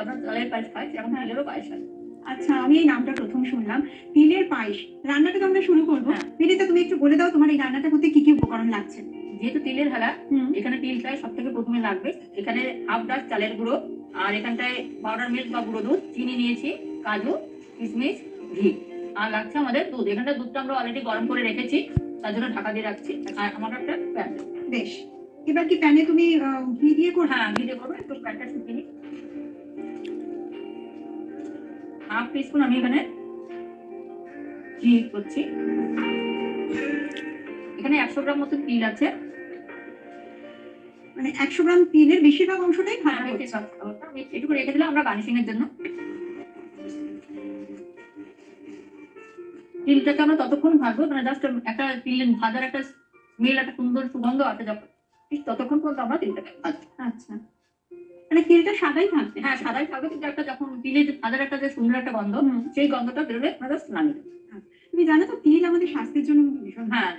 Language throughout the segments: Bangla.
আমরা চালের পায়েস খাই সেরকম তিলেরও পায়েস হয়। আচ্ছা, আমি এই নামটা প্রথম শুনলাম, তিলের পায়েস। রান্নাটা তো আমরা শুরু করবো। বিনীতা, তুমি একটু বলে দাও তোমার এই রান্নাটা করতে কি কি উপকরণ লাগছে। যেহেতু তিলের হালা, এখানে তিলটাই সব থেকে প্রথমে লাগবে। এখানে হাফ ডাস চালের গুঁড়ো, আর এখানটায় পাউডার মিল্ক বা গুঁড়ো দুধ, চিনি নিয়েছি, কাজু, কিশমিশ, ঘি, আর লাগছে আমাদের দুধ। এখানটা দুধটা আমরা অলরেডি গরম করে রেখেছি, তার জন্য ঢাকা দিয়ে রাখছি। আর আমার একটা প্যান। বেশ, এবার কি প্যানে তুমি ঘি দিয়ে করো? হ্যাঁ, ঘি দিয়ে করবো। একটু প্যানটা শুকিয়ে নিই। হাফ টিস্পুন আমি এখানে ঘি করছি। এখানে 100 গ্রাম মতো তিল আছে। মানে 100 গ্রাম তিলের বেশিরভাগ অংশটাই ভাজা হচ্ছে। আমি এটুকু রেখে দিলাম আমরা গার্নিশিং এর জন্য। তিলটাকে আমরা ততক্ষণ ভাজবো, মানে জাস্ট একটা তিল ভাজার একটা স্মেল, একটা সুন্দর সুগন্ধ আছে যখন, ঠিক ততক্ষণ পর্যন্ত আমরা তিলটাকে ভাজবো। আচ্ছা, মানে তিলটা সাদাই থাকবে? হ্যাঁ, সাদাই থাকবে, কিন্তু একটা যখন তিলের ভাজার একটা যে সুন্দর একটা গন্ধ, সেই গন্ধটা বেরোলে আমরা জাস্ট নামিয়ে দেবো। তুমি জানো তো তিল আমাদের স্বাস্থ্যের জন্য ভীষণ। হ্যাঁ,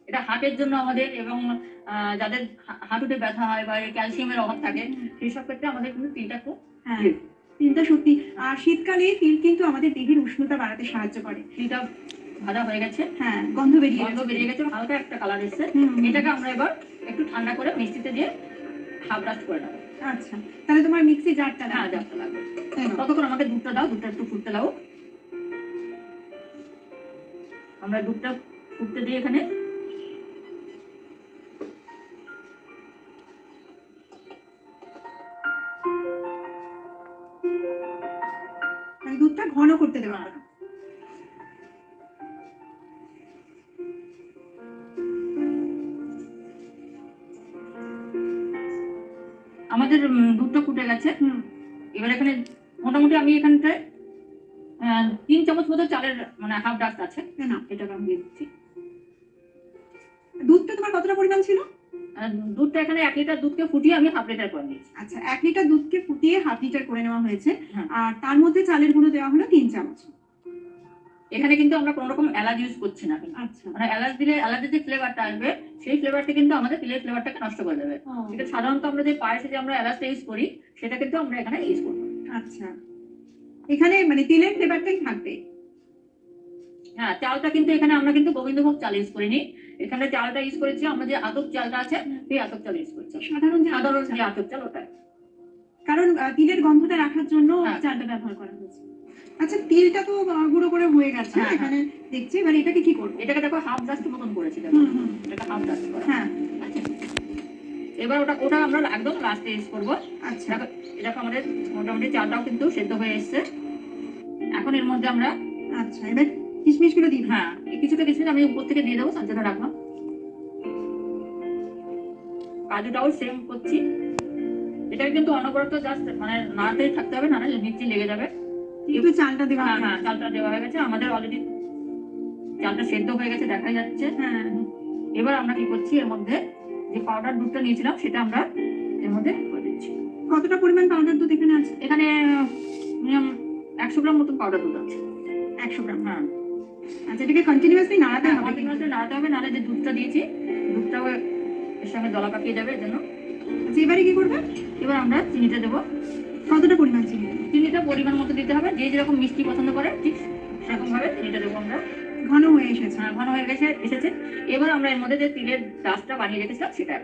এটা হার্টের জন্য আমাদের, এবং যাদের হাঁটুতে ব্যথা হয় বা ক্যালসিয়ামের অভাব থাকে সেই সব ক্ষেত্রে আমাদের কিন্তু তিলটা খুব। হ্যাঁ, তিলটা সত্যি। আর শীতকালে তিল কিন্তু আমাদের দেহের উষ্ণতা বাড়াতে সাহায্য করে। তিলটা ভাজা হয়ে গেছে। হ্যাঁ, গন্ধ বেরিয়ে গেছে, হালকা একটা কালার এসছে। এটাকে আমরা এবার একটু ঠান্ডা করে মিক্সিতে দিয়ে হাফ ডাস্ট করে নেবো। আচ্ছা, তাহলে তোমার মিক্সি জারটা? হ্যাঁ, জারটা লাগবে। ততক্ষণ আমাকে দুধটা দাও, দুধটা একটু ফুটতে দাও। আমরা দুধটা ফুটতে দিই এখানে। দুধটা ঘন করতে দেবো। আমাদের দুধটা ফুটে গেছে। এবার এখানে মোটামুটি আমি এখানটায় 3 চামচ মতো চালের, মানে হাফ ডাস্ট আছে না, এটাকে আমি দিয়ে দিচ্ছি। দুধটা তোমার কতটা পরিমাণ ছিল? দুধটা এখানে 1 লিটার দুধকে ফুটিয়ে আমি হাফ লিটার করে নিয়েছি। আচ্ছা, 1 লিটার দুধকে ফুটিয়ে হাফ লিটার করে নেওয়া হয়েছে। আর তার মধ্যে চালের গুঁড়ো দেওয়া হলো 3 চামচ। এখানে কিন্তু আমরা কোনো রকম এলাচ ইউজ করছি না। আচ্ছা, মানে এলাচ দিলে এলাচের যে ফ্লেভারটা আসবে, সেই ফ্লেভারটা কিন্তু আমাদের তিলের ফ্লেভারটাকে নষ্ট করে দেবে। এটা সাধারণত আমরা যে পায়েসে যে আমরা এলাচটা ইউজ করি, সেটা কিন্তু আমরা এখানে ইউজ করব। আচ্ছা, এখানে মানে তিলের ফ্লেভারটাই থাকবে। হ্যাঁ, চালটা কিন্তু এখানে আমরা কিন্তু গোবিন্দভোগ চাল ইউজ করিনি। এখানে চালটা ইউজ করেছি আমরা যে আতপ চালটা আছে, সেই আতপ চাল ইউজ করছি। সাধারণ যে আতপ চাল, ওটা। কারণ তিলের গন্ধটা রাখার জন্য চালটা ব্যবহার করা হয়েছে। আচ্ছা, তিলটা তো গুঁড়ো করে হয়ে গেছে এখানে দেখছি। এবার এটাকে কি করবো? এটাকে দেখো হাফ ডাস্ট মতন করেছি। এটা হাফ ডাস্ট করা। হ্যাঁ, আচ্ছা, এবার ওটা আমরা একদম লাস্টে ইউজ করবো। আচ্ছা, এরকম আমাদের মোটামুটি চালটাও কিন্তু সেদ্ধ হয়ে এসছে। এখন এর মধ্যে আমরা, আচ্ছা, এবার কিশমিশ গুলো দিই। হ্যাঁ, কিছুটা কিশমিশ আমি উপর থেকে দিয়ে দেবো, তার জন্য রাখলাম। কাজুটাও সেম করছি। এটা কিন্তু অনবরত জাস্ট মানে নাড়াতেই থাকতে হবে, না মিষ্টি লেগে যাবে। একটু চালটা দেওয়া। হ্যাঁ, চালটা দেওয়া হয়ে গেছে আমাদের অলরেডি, চালটা সেদ্ধ হয়ে গেছে, দেখা যাচ্ছে। হ্যাঁ, এবার আমরা কি করছি, এর মধ্যে যে পাউডার দুধটা নিয়েছিলাম সেটা আমরা এর মধ্যে করে দিচ্ছি। কতটা পরিমাণ পাউডার দুধ এখানে আছে? এখানে 100 গ্রাম মতন পাউডার দুধ আছে। 100 গ্রাম? হ্যাঁ। আচ্ছা, এটাকে কন্টিনিউয়াসলি নাড়াতে হবে? কন্টিনিউয়াসলি নাড়াতে হবে, নাহলে যে দুধটা দিয়েছি দুধটাও এর সঙ্গে দলা পাকিয়ে যাবে, এর জন্য। আচ্ছা, এবারে কি করবে? এবার আমরা চিনিটা দেবো। কতটা পরিমাণ চিনি? চিনিটা পরিমাণ মতো দিতে হবে, যে যেরকম মিষ্টি পছন্দ করে ঠিক সেরকম ভাবে চিনিটা দেবো আমরা। ঘন হয়ে এসেছে? হ্যাঁ, ঘন হয়ে এসেছে। এবার আমরা এর মধ্যে যে তিলের ডাস্টটা বানিয়ে রেখেছিলাম সেটা।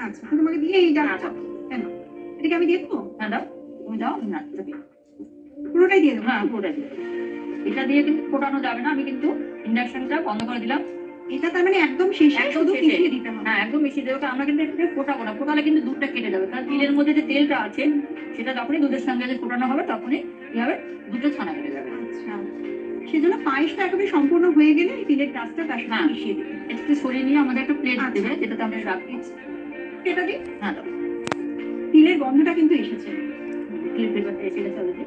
আচ্ছা, তোমাকে দিয়ে এই ডাস্টটা কেন? এটাকে আমি দিয়ে দেবো? হ্যাঁ, দাও, তুমি দাও। না, পুরোটাই দিয়ে দেবো? হ্যাঁ, পুরোটাই দিয়ে দেবো। এটা দিয়ে কিন্তু ফোটানো যাবে না, আমি কিন্তু ইন্ডাকশনটা বন্ধ করে দিলাম। এটা তার মানে একদম শেষে শুধু মিশিয়ে দিতে হবে? হ্যাঁ, একদম মিশিয়ে দেবো। আমরা কিন্তু একটু ফোটাবো না, ফোটালে কিন্তু দুধটা কেটে যাবে। কারণ তিলের মধ্যে যে তেলটা আছে সেটা যখনই দুধের সঙ্গে যে ফোটানো হবে তখনই কি হবে, দুধটা ছানা কেটে যাবে। আচ্ছা, সেজন্য পায়েসটা একেবারে সম্পূর্ণ হয়ে গেলে তিলের ডাস্টটা তার সাথে মিশিয়ে দিই। একটু সরিয়ে নিয়ে আমাদের একটা প্লেট দেবে, যেটাতে আমরা রাখি। এটা দিই? হ্যাঁ, দাও। তিলের গন্ধটা কিন্তু এসেছে। তিলের ফ্লেভারটা এসে গেছে অলরেডি।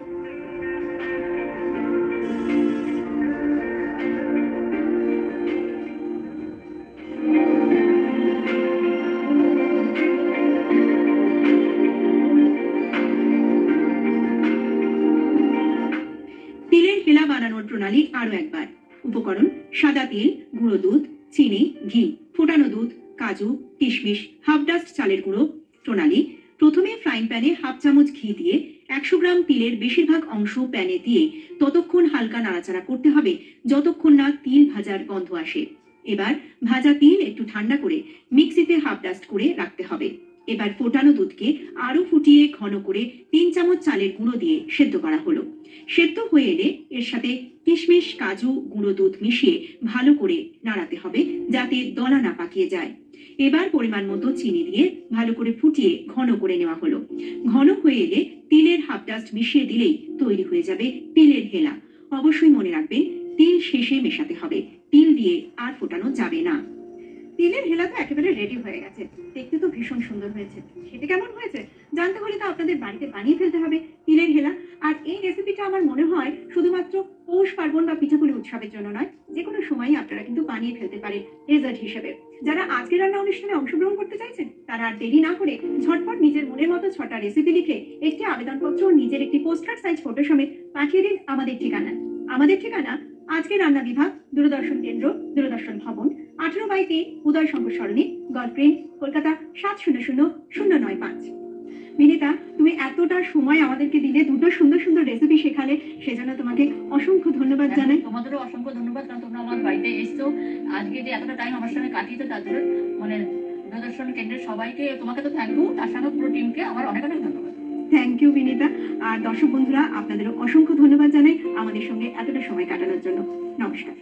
তিলের ফেলা বানানোর প্রণালী আরো একবার। উপকরণ: সাদা তিল, গুঁড়ো দুধ, চিনি, ঘি, ফোটানো দুধ, কাজু, কিশমিশ, হাফ ডাস্ট চালের গুঁড়ো। প্রণালী: প্রথমে ফ্রাইং প্যানে হাফ চামচ ঘি দিয়ে 100 গ্রাম তিলের বেশিরভাগ অংশ প্যানে দিয়ে ততক্ষণ হালকা নাড়াচাড়া করতে হবে যতক্ষণ না তিল ভাজার গন্ধ আসে। এবার ভাজা তিল একটু ঠান্ডা করে মিক্সিতে হাফ ডাস্ট করে রাখতে হবে। এবার ফোটানো দুধকে আরো ফুটিয়ে ঘন করে 3 চামচ চালের গুঁড়ো দিয়ে সেদ্ধ করা হলো। সেদ্ধ হয়ে এলে এর সাথে কিশমিশ, কাজু, গুঁড়ো দুধ মিশিয়ে ভালো করে নাড়াতে হবে যাতে দলা না পাকিয়ে যায়। এবার পরিমাণ মতো চিনি দিয়ে ভালো করে ফুটিয়ে ঘন করে নেওয়া হলো। ঘন হয়ে এলে তিলের হাফ ডাস্ট মিশিয়ে দিলেই তৈরি হয়ে যাবে তিলের হেলা। অবশ্যই মনে রাখবেন, তিল শেষে মেশাতে হবে, তিল দিয়ে আর ফোটানো যাবে না। তিলের হেলা তো একেবারে রেডি হয়ে গেছে। দেখতে তো ভীষণ সুন্দর হয়েছে। খেতে কেমন হয়েছে জানতে হলে তো আপনাদের বাড়িতে বানিয়ে ফেলতে হবে তিলের হেলা। আর এই রেসিপিটা আমার মনে হয় শুধুমাত্র পৌষ পার্বণ বা পিঠাপুলি উৎসবের জন্য নয়, যে কোনো সময়ই আপনারা কিন্তু বানিয়ে ফেলতে পারেন ডেজার্ট হিসেবে। যারা আজকের রান্না অনুষ্ঠানে অংশগ্রহণ করতে চাইছেন তারা আর দেরি না করে ঝটপট নিজের মনের মতো 6টা রেসিপি লিখে একটি আবেদনপত্র ও নিজের একটি পোস্টকার্ড সাইজ ফটো সমেত পাঠিয়ে দিন আমাদের ঠিকানায়। আমাদের ঠিকানা আজকের রান্না বিভাগ, দূরদর্শন কেন্দ্র, দূরদর্শন ভবন, 18/3 উদয় শঙ্কর সরণি, গল্ফ গ্রিন, কলকাতা 700095। বিনীতা, তুমি এতটা সময় আমাদেরকে দিলে, দুটো সুন্দর সুন্দর রেসিপি শেখালে, সেজন্য তোমাকে অসংখ্য ধন্যবাদ জানাই। তোমাদেরও অসংখ্য ধন্যবাদ, কারণ তোমরা আমার বাড়িতে এসছো, আজকে যে এতটা টাইম আমার সঙ্গে কাটিয়েছো তার জন্য মানে দূরদর্শন কেন্দ্রের সবাইকে, তোমাকে তো থ্যাংক ইউ, তার সঙ্গে পুরো টিমকে আমার অনেক অনেক ধন্যবাদ। Thank you Binita. আর দর্শক বন্ধুরা, আপনাদেরও অসংখ্য ধন্যবাদ জানাই আমাদের সঙ্গে এতটা সময় কাটানোর জন্য। নমস্কার।